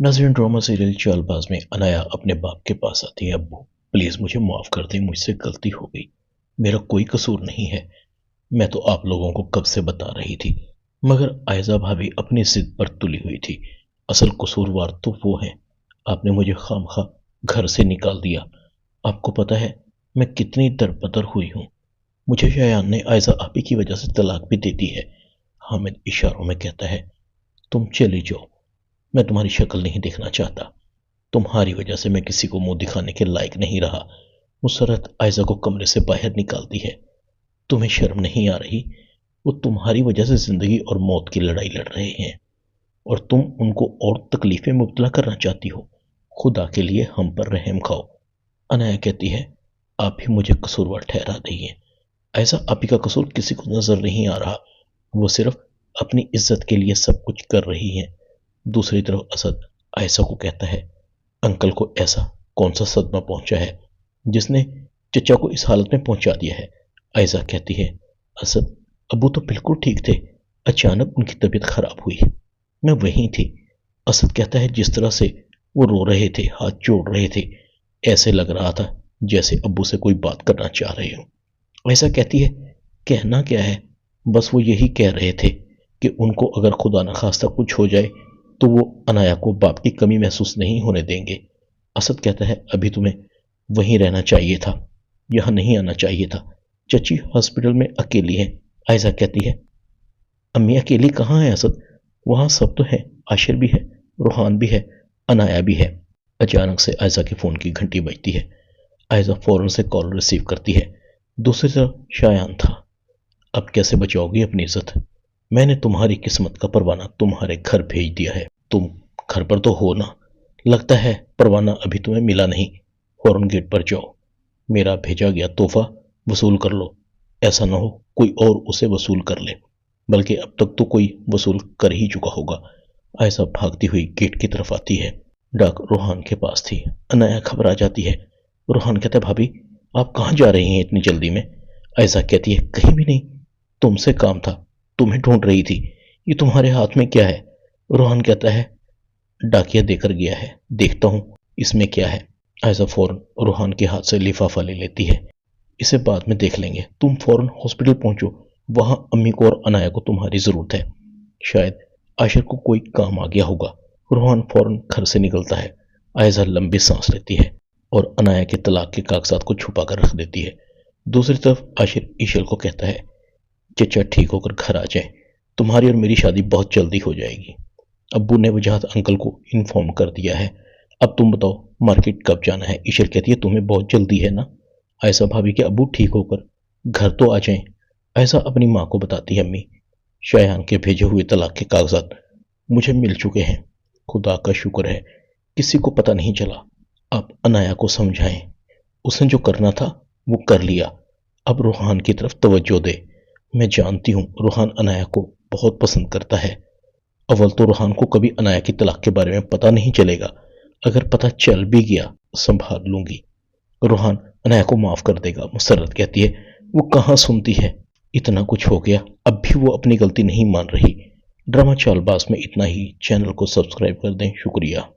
नाज़रीन, drama serial Chaalbaaz में अनाया अपने बाप के पास आती है। अब्बू प्लीज़ मुझे माफ़ कर दें, मुझसे गलती हो गई, मेरा कोई कसूर नहीं है। मैं तो आप लोगों को कब से बता रही थी, मगर आयजा भाभी अपनी जिद पर तुली हुई थी। असल कसूरवार तो वो है, आपने मुझे खामखा घर से निकाल दिया। आपको पता है मैं कितनी दरबदर हुई हूँ। मुझे शयान ने आयजा आपी की वजह से तलाक भी दे दी है। हामिद इशारों में कहता है, तुम चली जाओ, मैं तुम्हारी शक्ल नहीं देखना चाहता। तुम्हारी वजह से मैं किसी को मुंह दिखाने के लायक नहीं रहा। मुसरत आयजा को कमरे से बाहर निकालती है। तुम्हें शर्म नहीं आ रही? वो तुम्हारी वजह से जिंदगी और मौत की लड़ाई लड़ रहे हैं और तुम उनको और तकलीफें मुब्तला करना चाहती हो। खुदा के लिए हम पर रहम खाओ। अनाया कहती है, आप ही मुझे कसूरवार ठहरा रही हैं। ऐसा आप ही का कसूर किसी को नजर नहीं आ रहा। वो सिर्फ अपनी इज्जत के लिए सब कुछ कर रही हैं। दूसरी तरफ असद आयशा को कहता है, अंकल को ऐसा कौन सा सदमा पहुंचा है जिसने चचा को इस हालत में पहुंचा दिया है। आयशा कहती है, असद अबू तो बिल्कुल ठीक थे, अचानक उनकी तबीयत खराब हुई, मैं वहीं थी। असद कहता है, जिस तरह से वो रो रहे थे, हाथ जोड़ रहे थे, ऐसे लग रहा था जैसे अब्बू से कोई बात करना चाह रहे हो। ऐसा कहती है, कहना क्या है, बस वो यही कह रहे थे कि उनको अगर खुदा न खास्ता कुछ हो जाए तो वो अनाया को बाप की कमी महसूस नहीं होने देंगे। असद कहता है, अभी तुम्हें वहीं रहना चाहिए था, यहां नहीं आना चाहिए था। चची हॉस्पिटल में अकेली है। आयशा कहती है, अम्मी अकेली कहाँ है असद, वहां सब तो है, आशिर भी है, रूहान भी है, अनाया भी है। अचानक से आयशा के फोन की घंटी बजती है। आयशा फौरन से कॉल रिसीव करती है। दूसरी तरफ शायान था। अब कैसे बचाओगी अपनी इज्जत? मैंने तुम्हारी किस्मत का परवाना तुम्हारे घर भेज दिया है। तुम घर पर तो हो ना? लगता है परवाना अभी तुम्हें मिला नहीं। फौरन गेट पर जाओ, मेरा भेजा गया तोहफा वसूल कर लो। ऐसा ना हो कोई और उसे वसूल कर ले, बल्कि अब तक तो कोई वसूल कर ही चुका होगा। आयशा भागती हुई गेट की तरफ आती है। डाक रूहान के पास थी। अनाया घबरा जाती है। रूहान कहता है, भाभी आप कहाँ जा रही हैं इतनी जल्दी में? आयशा कहती है, कहीं भी नहीं, तुमसे काम था, तुम्हें ढूंढ रही थी। ये तुम्हारे हाथ में क्या है? रोहन कहता है, डाकिया देकर गया है, देखता हूं इसमें क्या है। आयशा फौरन रोहन के हाथ से लिफाफा ले लेती है। इसे बाद में देख लेंगे, तुम फौरन हॉस्पिटल पहुंचो, वहां अम्मी को और अनाया को तुम्हारी जरूरत है। शायद आशिर को कोई काम आ गया होगा। रोहन फौरन घर से निकलता है। आयशा लंबी सांस लेती है और अनाया के तलाक के कागजात को छुपा कर रख देती है। दूसरी तरफ आशिर ईशल को कहता है, चचा ठीक होकर घर आ जाए, तुम्हारी और मेरी शादी बहुत जल्दी हो जाएगी। अब्बू ने वजाहत अंकल को इन्फॉर्म कर दिया है। अब तुम बताओ मार्केट कब जाना है? ईशर कहती है, तुम्हें बहुत जल्दी है ना? ऐसा भाभी के अब्बू ठीक होकर घर तो आ जाएं। ऐसा अपनी माँ को बताती है, अम्मी शायान के भेजे हुए तलाक के कागजात मुझे मिल चुके हैं, खुदा का शुक्र है किसी को पता नहीं चला। आप अनाया को समझाएं, उसने जो करना था वो कर लिया, अब रूहान की तरफ तवज्जो दे। मैं जानती हूँ रूहान अनाया को बहुत पसंद करता है। अव्वल तो रूहान को कभी अनाया की तलाक के बारे में पता नहीं चलेगा, अगर पता चल भी गया संभाल लूंगी। रूहान अनाया को माफ कर देगा। मुसर्रत कहती है, वो कहाँ सुनती है, इतना कुछ हो गया अब भी वो अपनी गलती नहीं मान रही। ड्रामा चालबाज में इतना ही। चैनल को सब्सक्राइब कर दें। शुक्रिया।